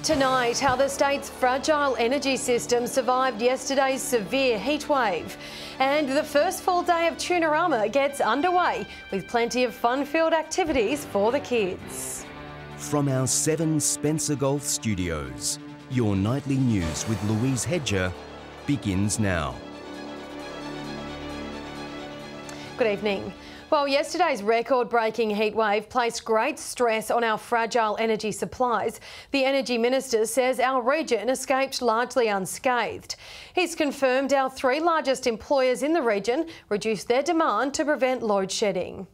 Tonight, how the state's fragile energy system survived yesterday's severe heatwave. And the first full day of Tunarama gets underway with plenty of fun-filled activities for the kids. From our 7 Spencer Golf studios, your nightly news with Louise Hedger begins now. Good evening. Well, yesterday's record-breaking heatwave placed great stress on our fragile energy supplies. The Energy Minister says our region escaped largely unscathed. He's confirmed our 3 largest employers in the region reduced their demand to prevent load shedding.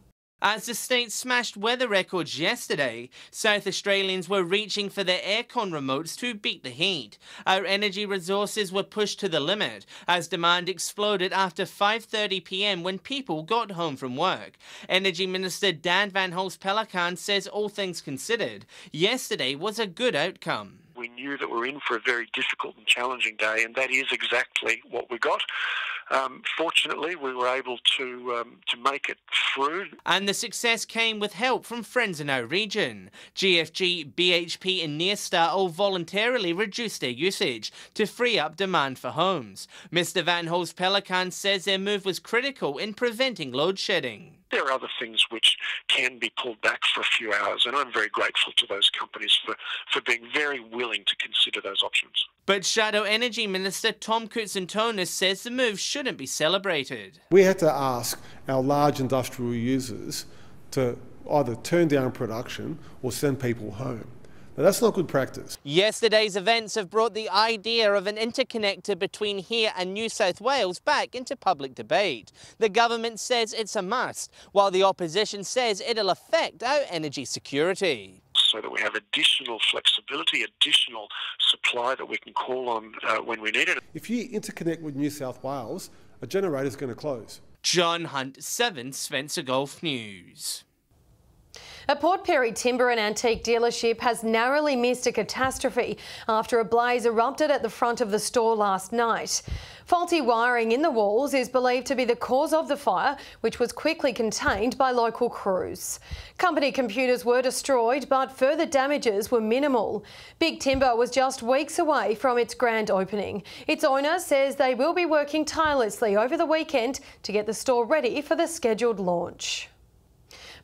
As the state smashed weather records yesterday, South Australians were reaching for their aircon remotes to beat the heat. Our energy resources were pushed to the limit as demand exploded after 5:30 p.m. when people got home from work. Energy Minister Dan Van Hulst-Pellekaan says all things considered, yesterday was a good outcome. We knew that we were in for a very difficult and challenging day, and that is exactly what we got. Fortunately, we were able to make it through. And the success came with help from friends in our region. GFG, BHP and Nearstar all voluntarily reduced their usage to free up demand for homes. Mr Van Hulst-Pellekaan says their move was critical in preventing load shedding. There are other things which can be pulled back for a few hours, and I'm very grateful to those companies for being very willing to consider those options. But Shadow Energy Minister Tom Koutsantonis says the move shouldn't be celebrated. We had to ask our large industrial users to either turn down production or send people home. Now, that's not good practice. Yesterday's events have brought the idea of an interconnector between here and New South Wales back into public debate. The government says it's a must, while the opposition says it'll affect our energy security. So that we have additional flexibility, additional supply that we can call on when we need it. If you interconnect with New South Wales, a generator is going to close. John Hunt, 7 Spencer Golf News. A Port Pirie timber and antique dealership has narrowly missed a catastrophe after a blaze erupted at the front of the store last night. Faulty wiring in the walls is believed to be the cause of the fire, which was quickly contained by local crews. Company computers were destroyed, but further damages were minimal. Big Timber was just weeks away from its grand opening. Its owner says they will be working tirelessly over the weekend to get the store ready for the scheduled launch.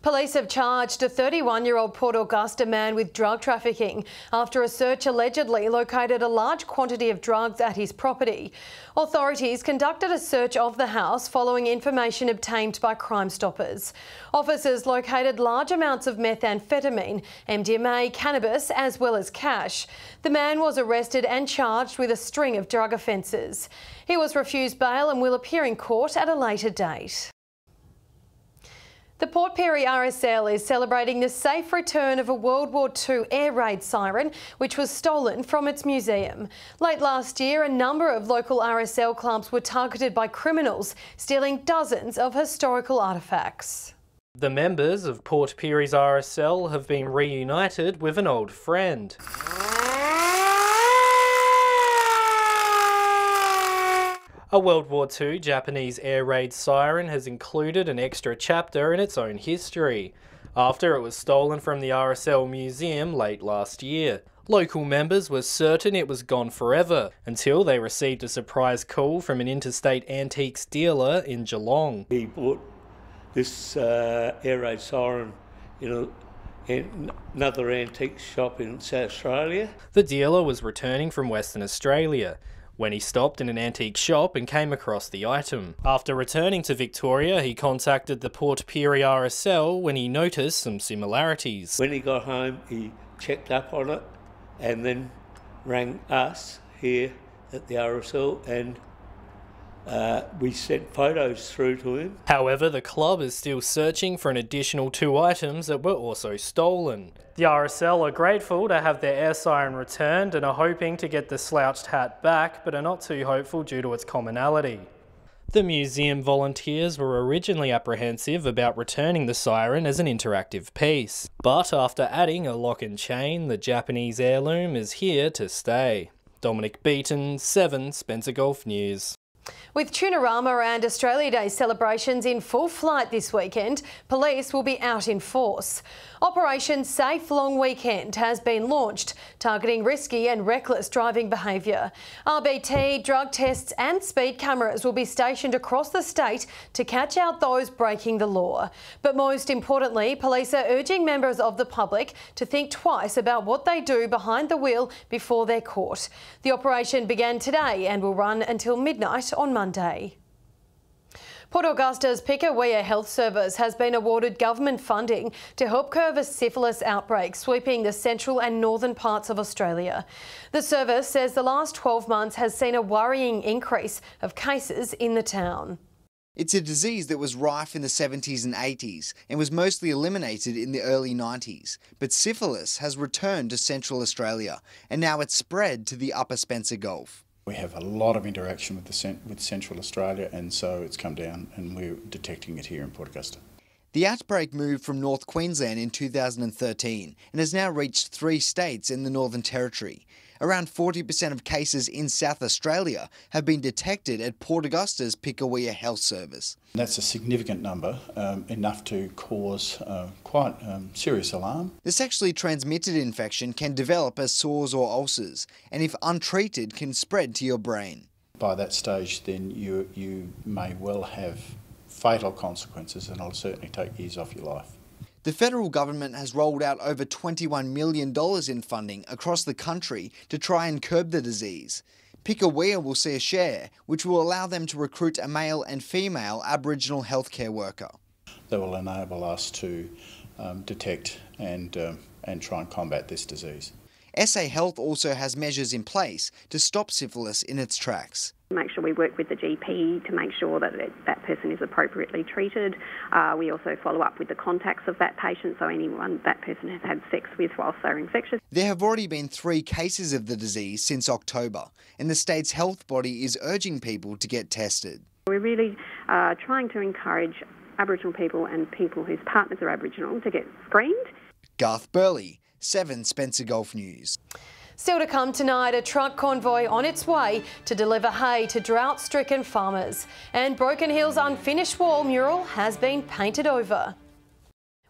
Police have charged a 31-year-old Port Augusta man with drug trafficking after a search allegedly located a large quantity of drugs at his property. Authorities conducted a search of the house following information obtained by Crime Stoppers. Officers located large amounts of methamphetamine, MDMA, cannabis, as well as cash. The man was arrested and charged with a string of drug offences. He was refused bail and will appear in court at a later date. The Pirie RSL is celebrating the safe return of a World War II air raid siren, which was stolen from its museum. Late last year, a number of local RSL clubs were targeted by criminals, stealing dozens of historical artefacts. The members of Port Pirie's RSL have been reunited with an old friend. A World War II Japanese air raid siren has included an extra chapter in its own history, after it was stolen from the RSL Museum late last year. Local members were certain it was gone forever, until they received a surprise call from an interstate antiques dealer in Geelong. He bought this air raid siren in another antique shop in South Australia. The dealer was returning from Western Australia when he stopped in an antique shop and came across the item. After returning to Victoria, he contacted the Port Pirie RSL when he noticed some similarities. When he got home, he checked up on it and then rang us here at the RSL, and we sent photos through to him. However, the club is still searching for an additional 2 items that were also stolen. The RSL are grateful to have their air siren returned and are hoping to get the slouched hat back, but are not too hopeful due to its commonality. The museum volunteers were originally apprehensive about returning the siren as an interactive piece, but after adding a lock and chain, the Japanese heirloom is here to stay. Dominic Beaton, 7 Spencer Golf News. With Tunarama and Australia Day celebrations in full flight this weekend, police will be out in force. Operation Safe Long Weekend has been launched, targeting risky and reckless driving behaviour. RBT, drug tests and speed cameras will be stationed across the state to catch out those breaking the law. But most importantly, police are urging members of the public to think twice about what they do behind the wheel before they're caught. The operation began today and will run until midnight on Monday. Port Augusta's Pirie Health Service has been awarded government funding to help curb a syphilis outbreak sweeping the central and northern parts of Australia. The service says the last 12 months has seen a worrying increase of cases in the town. It's a disease that was rife in the 70s and 80s and was mostly eliminated in the early 90s. But syphilis has returned to Central Australia and now it's spread to the Upper Spencer Gulf. We have a lot of interaction with Central Australia, and so it's come down and we're detecting it here in Port Augusta. The outbreak moved from North Queensland in 2013 and has now reached 3 states in the Northern Territory. Around 40% of cases in South Australia have been detected at Port Augusta's Pirie Health Service. That's a significant number, enough to cause quite serious alarm. The sexually transmitted infection can develop as sores or ulcers, and if untreated can spread to your brain. By that stage then you may well have fatal consequences, and it'll certainly take years off your life. The federal government has rolled out over $21 million in funding across the country to try and curb the disease. Pirie will see a share, which will allow them to recruit a male and female Aboriginal healthcare worker. That will enable us to detect and try and combat this disease. SA Health also has measures in place to stop syphilis in its tracks. Make sure we work with the GP to make sure that that person is appropriately treated. We also follow up with the contacts of that patient, so anyone that person has had sex with whilst they're infectious. There have already been 3 cases of the disease since October, and the state's health body is urging people to get tested. We're really trying to encourage Aboriginal people and people whose partners are Aboriginal to get screened. Garth Burley, 7 Spencer Gulf News. Still to come tonight, a truck convoy on its way to deliver hay to drought-stricken farmers. And Broken Hill's unfinished wall mural has been painted over.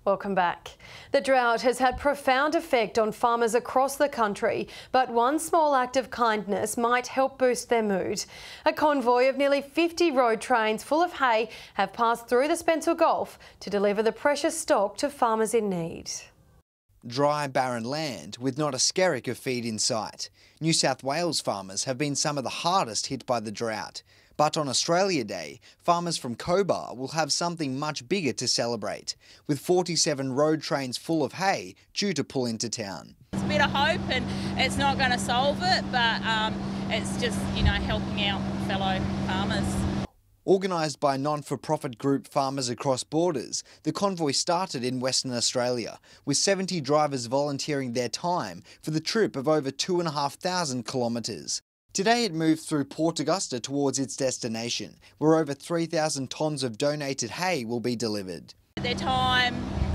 Welcome back. The drought has had profound effect on farmers across the country, but one small act of kindness might help boost their mood. A convoy of nearly 50 road trains full of hay have passed through the Spencer Gulf to deliver the precious stock to farmers in need. Dry, barren land with not a skerrick of feed in sight. New South Wales farmers have been some of the hardest hit by the drought. But on Australia Day, farmers from Cobar will have something much bigger to celebrate, with 47 road trains full of hay due to pull into town. It's a bit of hope, and it's not going to solve it, but it's just, helping out fellow farmers. Organised by non-for-profit group Farmers Across Borders, the convoy started in Western Australia, with 70 drivers volunteering their time for the trip of over 2,500 kilometres. Today it moved through Port Augusta towards its destination, where over 3,000 tonnes of donated hay will be delivered. Their time,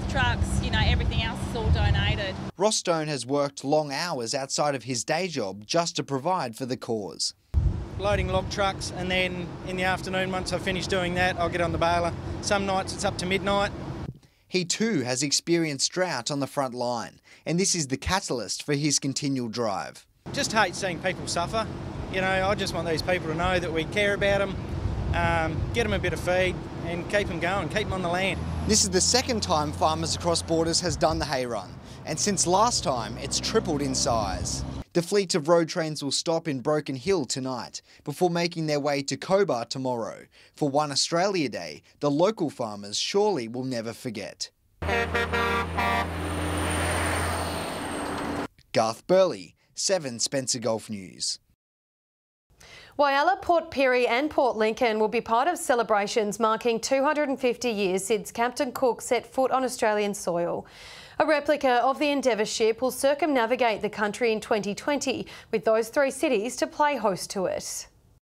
trucks, everything else is all donated. Ross Stone has worked long hours outside of his day job just to provide for the cause. Loading log trucks, and then in the afternoon, once I finish doing that, I'll get on the baler. Some nights it's up to midnight. He too has experienced drought on the front line, and this is the catalyst for his continual drive. Just hate seeing people suffer. I just want these people to know that we care about them, get them a bit of feed and keep them going, keep them on the land. This is the second time Farmers Across Borders has done the hay run, and since last time it's tripled in size. The fleet of road trains will stop in Broken Hill tonight, before making their way to Cobar tomorrow. For One Australia Day, the local farmers surely will never forget. Garth Burley, 7 Spencer Gulf News. Whyalla, Port Pirie and Port Lincoln will be part of celebrations marking 250 years since Captain Cook set foot on Australian soil. A replica of the Endeavour ship will circumnavigate the country in 2020, with those 3 cities to play host to it.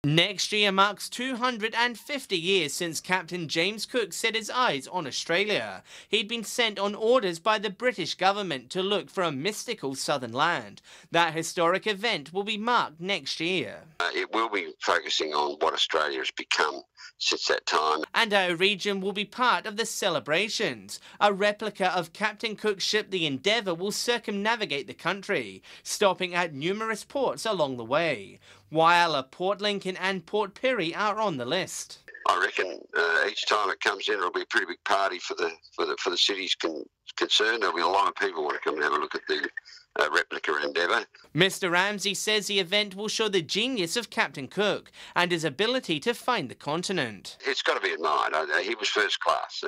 Next year marks 250 years since Captain James Cook set his eyes on Australia. He'd been sent on orders by the British government to look for a mystical southern land. That historic event will be marked next year. It will be focusing on what Australia has become since that time. And our region will be part of the celebrations. A replica of Captain Cook's ship the Endeavour will circumnavigate the country, stopping at numerous ports along the way, while Port Lincoln and Port Pirie are on the list. I reckon each time it comes in, it'll be a pretty big party for the cities concerned. There'll be a lot of people want to come and have a look at the replica Endeavour. Mr. Ramsey says the event will show the genius of Captain Cook and his ability to find the continent. It's got to be admired. He was first class,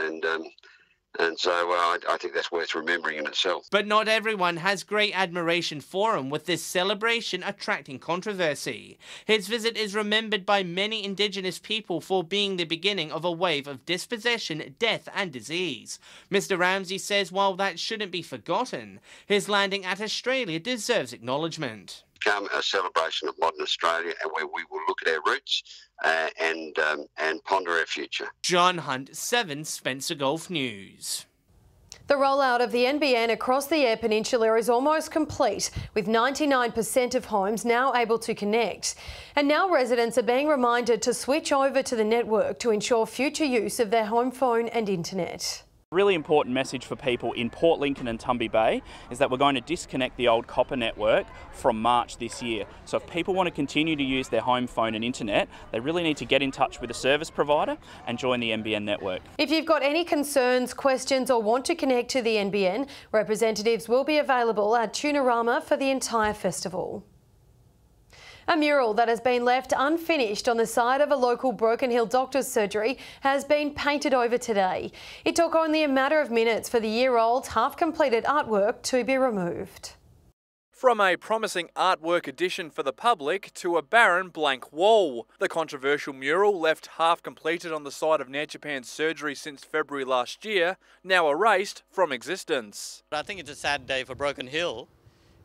and so I think that's worth remembering in itself. But not everyone has great admiration for him, with this celebration attracting controversy. His visit is remembered by many Indigenous people for being the beginning of a wave of dispossession, death and disease. Mr. Ramsey says while that shouldn't be forgotten, his landing at Australia deserves acknowledgement. Become a celebration of modern Australia, and where we will look at our roots and ponder our future. John Hunt, 7 Spencer Gulf News. The rollout of the NBN across the Eyre Peninsula is almost complete, with 99% of homes now able to connect. And now residents are being reminded to switch over to the network to ensure future use of their home phone and internet. A really important message for people in Port Lincoln and Tumby Bay is that we're going to disconnect the old copper network from March this year. So if people want to continue to use their home phone and internet, they really need to get in touch with a service provider and join the NBN network. If you've got any concerns, questions or want to connect to the NBN, representatives will be available at Tunarama for the entire festival. A mural that has been left unfinished on the side of a local Broken Hill doctor's surgery has been painted over today. It took only a matter of minutes for the year-old half-completed artwork to be removed. From a promising artwork addition for the public to a barren blank wall, the controversial mural left half completed on the side of Nature surgery since February last year, now erased from existence. I think it's a sad day for Broken Hill,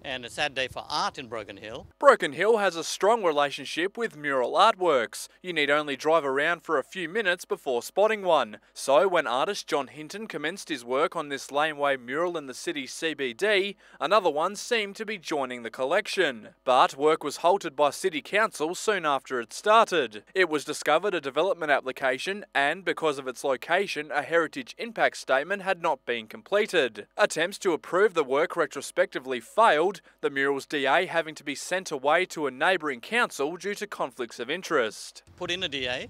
and a sad day for art in Broken Hill. Broken Hill has a strong relationship with mural artworks. You need only drive around for a few minutes before spotting one. So when artist John Hinton commenced his work on this laneway mural in the city's CBD, another one seemed to be joining the collection. But work was halted by City Council soon after it started. It was discovered a development application and, because of its location, a heritage impact statement had not been completed. Attempts to approve the work retrospectively failed, the mural's DA having to be sent away to a neighbouring council due to conflicts of interest. Put in a DA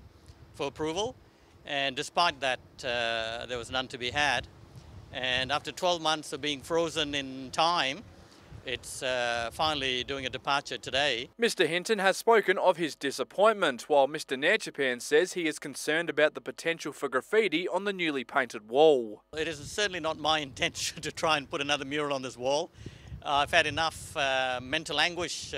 for approval, and despite that there was none to be had. And after 12 months of being frozen in time, it's finally doing a departure today. Mr Hinton has spoken of his disappointment, while Mr Nairchapan says he is concerned about the potential for graffiti on the newly painted wall. It is certainly not my intention to try and put another mural on this wall. I've had enough mental anguish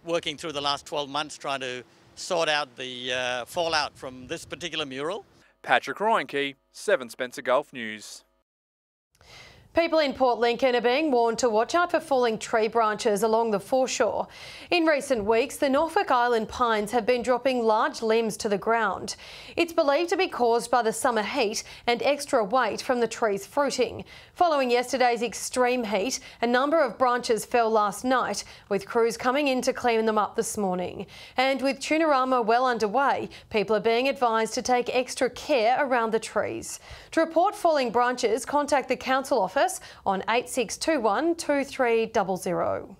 working through the last 12 months trying to sort out the fallout from this particular mural. Patrick Reinke, 7 Spencer Gulf News. People in Port Lincoln are being warned to watch out for falling tree branches along the foreshore. In recent weeks, the Norfolk Island pines have been dropping large limbs to the ground. It's believed to be caused by the summer heat and extra weight from the trees fruiting. Following yesterday's extreme heat, a number of branches fell last night, with crews coming in to clean them up this morning. And with Tunarama well underway, people are being advised to take extra care around the trees. To report falling branches, contact the council office on 8621 2300.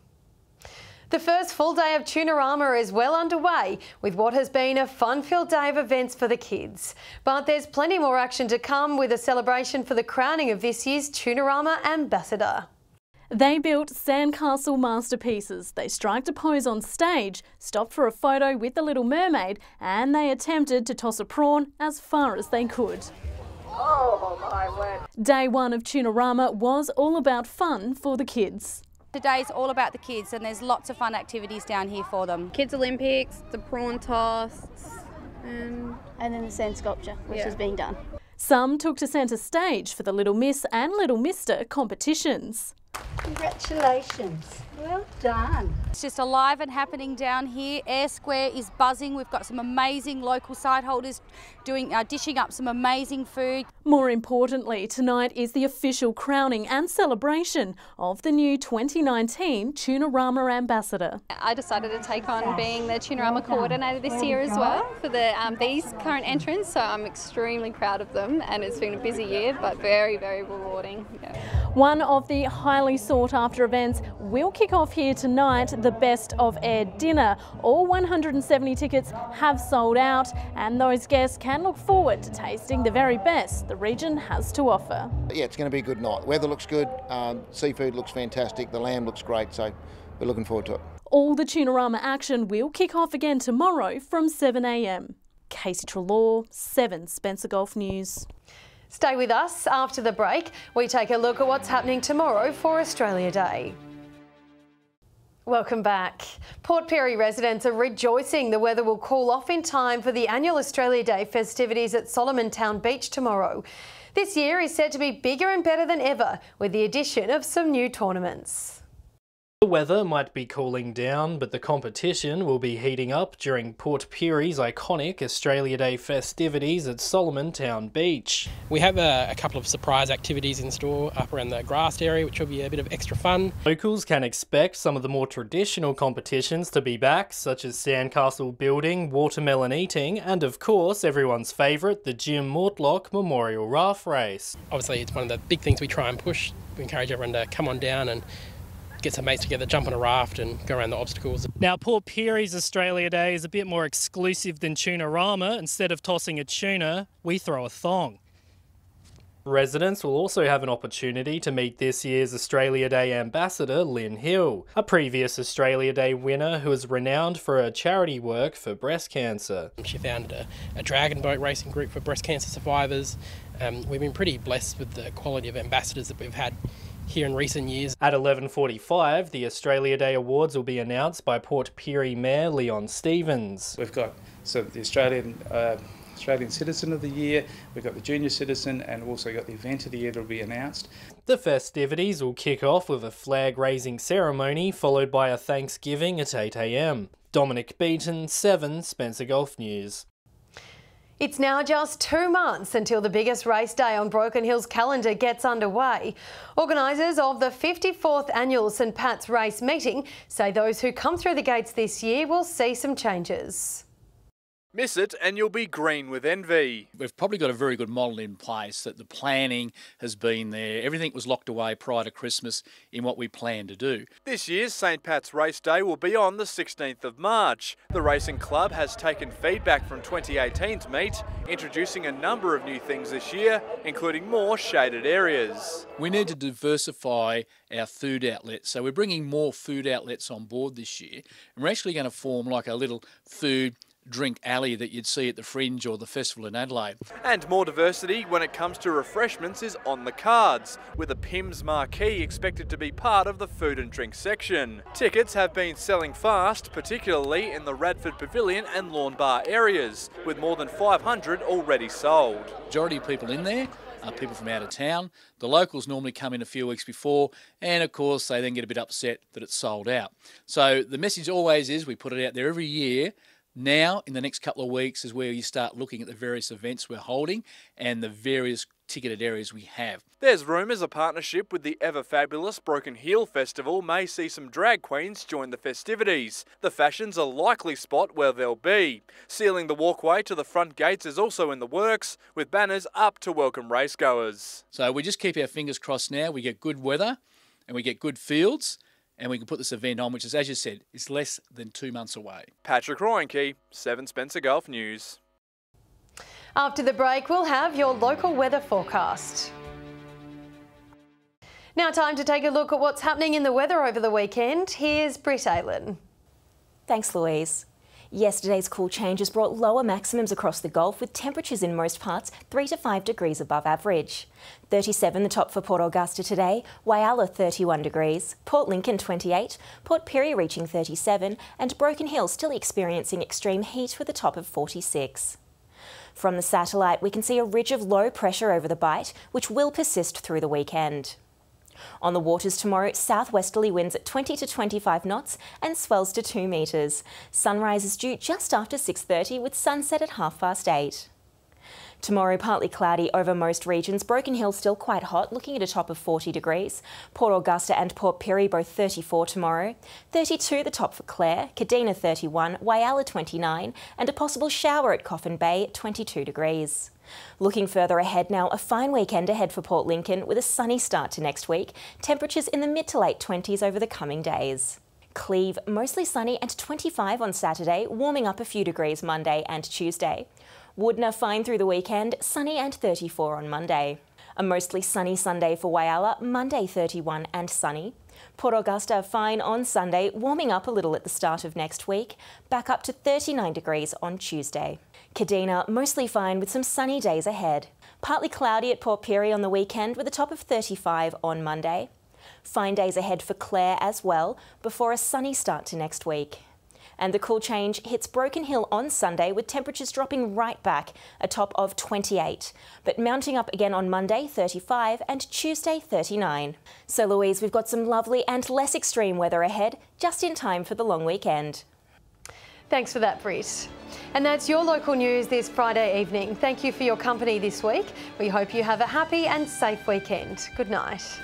The first full day of Tunarama is well underway, with what has been a fun-filled day of events for the kids. But there's plenty more action to come, with a celebration for the crowning of this year's Tunarama Ambassador. They built sandcastle masterpieces. They striked a pose on stage, stopped for a photo with the Little Mermaid, and they attempted to toss a prawn as far as they could. Oh my word. Day one of Tunarama was all about fun for the kids. Today's all about the kids, and there's lots of fun activities down here for them. Kids Olympics, the prawn toss, and then the sand sculpture, which is being done. Some took to centre stage for the Little Miss and Little Mister competitions. Congratulations. Well done. It's just alive and happening down here. Air Square is buzzing. We've got some amazing local site holders dishing up some amazing food. More importantly, tonight is the official crowning and celebration of the new 2019 Tunarama ambassador. I decided to take on being the Tunarama coordinator this year as well for the these current entrants, so I'm extremely proud of them, and it's been a busy year but very, very rewarding. Yeah. One of the highly sought after events will kick off here tonight, the Best of Air dinner. All 170 tickets have sold out, and those guests can look forward to tasting the very best the region has to offer. Yeah, it's going to be a good night. Weather looks good, seafood looks fantastic, the lamb looks great, so we're looking forward to it. All the Tunarama action will kick off again tomorrow from 7 a.m. Casey Trelaw, 7 Spencer Gulf News. Stay with us. After the break, we take a look at what's happening tomorrow for Australia Day. Welcome back. Port Pirie residents are rejoicing the weather will cool off in time for the annual Australia Day festivities at Solomon Town Beach tomorrow. This year is set to be bigger and better than ever, with the addition of some new tournaments. The weather might be cooling down, but the competition will be heating up during Port Pirie's iconic Australia Day festivities at Solomon Town Beach. We have a couple of surprise activities in store up around the grassed area, which will be a bit of extra fun. Locals can expect some of the more traditional competitions to be back, such as sandcastle building, watermelon eating, and of course everyone's favourite, the Jim Mortlock Memorial Raft Race. Obviously it's one of the big things we try and push. We encourage everyone to come on down and get some mates together, jump on a raft and go around the obstacles. Now, Port Pirie's Australia Day is a bit more exclusive than Tunarama. Instead of tossing a tuna, we throw a thong. Residents will also have an opportunity to meet this year's Australia Day ambassador, Lynn Hill, a previous Australia Day winner who is renowned for her charity work for breast cancer. She founded a dragon boat racing group for breast cancer survivors. We've been pretty blessed with the quality of ambassadors that we've had here in recent years. At 11:45, the Australia Day Awards will be announced by Port Pirie Mayor Leon Stevens. We've got the Australian Citizen of the Year, we've got the Junior Citizen, and also got the Event of the Year that will be announced. The festivities will kick off with a flag-raising ceremony, followed by a Thanksgiving at 8 a.m. Dominic Beaton, 7 Spencer Gulf News. It's now just 2 months until the biggest race day on Broken Hill's calendar gets underway. Organisers of the 54th annual St Pat's Race meeting say those who come through the gates this year will see some changes. Miss it and you'll be green with envy. We've probably got a very good model in place, that the planning has been there. Everything was locked away prior to Christmas in what we planned to do. This year's St Pat's Race Day will be on the 16th of March. The racing club has taken feedback from 2018's meet, introducing a number of new things this year, including more shaded areas. We need to diversify our food outlets, so we're bringing more food outlets on board this year, and we're actually going to form like a little food drink alley that you'd see at the Fringe or the festival in Adelaide. And more diversity when it comes to refreshments is on the cards, with a PIMS marquee expected to be part of the food and drink section. Tickets have been selling fast, particularly in the Radford Pavilion and Lawn Bar areas, with more than 500 already sold. Majority of people in there are people from out of town. The locals normally come in a few weeks before, and of course they then get a bit upset that it's sold out. So the message always is, we put it out there every year. Now, in the next couple of weeks, is where you start looking at the various events we're holding and the various ticketed areas we have. There's rumours a partnership with the ever-fabulous Broken Hill Festival may see some drag queens join the festivities. The Fashion's a likely spot where they'll be. Sealing the walkway to the front gates is also in the works, with banners up to welcome racegoers. So we just keep our fingers crossed now. We get good weather and we get good fields, and we can put this event on, which is, as you said, is less than 2 months away. Patrick Royenke, 7 Spencer Gulf News. After the break, we'll have your local weather forecast. Now time to take a look at what's happening in the weather over the weekend. Here's Britt Aylen. Thanks, Louise. Yesterday's cool changes brought lower maximums across the Gulf, with temperatures in most parts 3 to 5 degrees above average. 37 the top for Port Augusta today, Whyalla 31 degrees, Port Lincoln 28, Port Pirie reaching 37, and Broken Hill still experiencing extreme heat with a top of 46. From the satellite, we can see a ridge of low pressure over the Bight, which will persist through the weekend. On the waters tomorrow, southwesterly winds at 20 to 25 knots and swells to 2 metres. Sunrise is due just after 6:30 with sunset at 8:30. Tomorrow, partly cloudy over most regions. Broken Hill still quite hot, looking at a top of 40 degrees. Port Augusta and Port Pirie both 34 tomorrow. 32 the top for Clare, Kadina 31, Whyalla 29, and a possible shower at Coffin Bay 22 degrees. Looking further ahead now, a fine weekend ahead for Port Lincoln with a sunny start to next week. Temperatures in the mid to late 20s over the coming days. Cleve, mostly sunny and 25 on Saturday, warming up a few degrees Monday and Tuesday. Woodner fine through the weekend, sunny and 34 on Monday. A mostly sunny Sunday for Whyalla, Monday 31 and sunny. Port Augusta fine on Sunday, warming up a little at the start of next week, back up to 39 degrees on Tuesday. Kadina mostly fine with some sunny days ahead. Partly cloudy at Port Pirie on the weekend with a top of 35 on Monday. Fine days ahead for Clare as well, before a sunny start to next week. And the cool change hits Broken Hill on Sunday with temperatures dropping right back, a top of 28, but mounting up again on Monday 35 and Tuesday 39. So Louise, we've got some lovely and less extreme weather ahead, just in time for the long weekend. Thanks for that, Britt. And that's your local news this Friday evening. Thank you for your company this week. We hope you have a happy and safe weekend. Good night.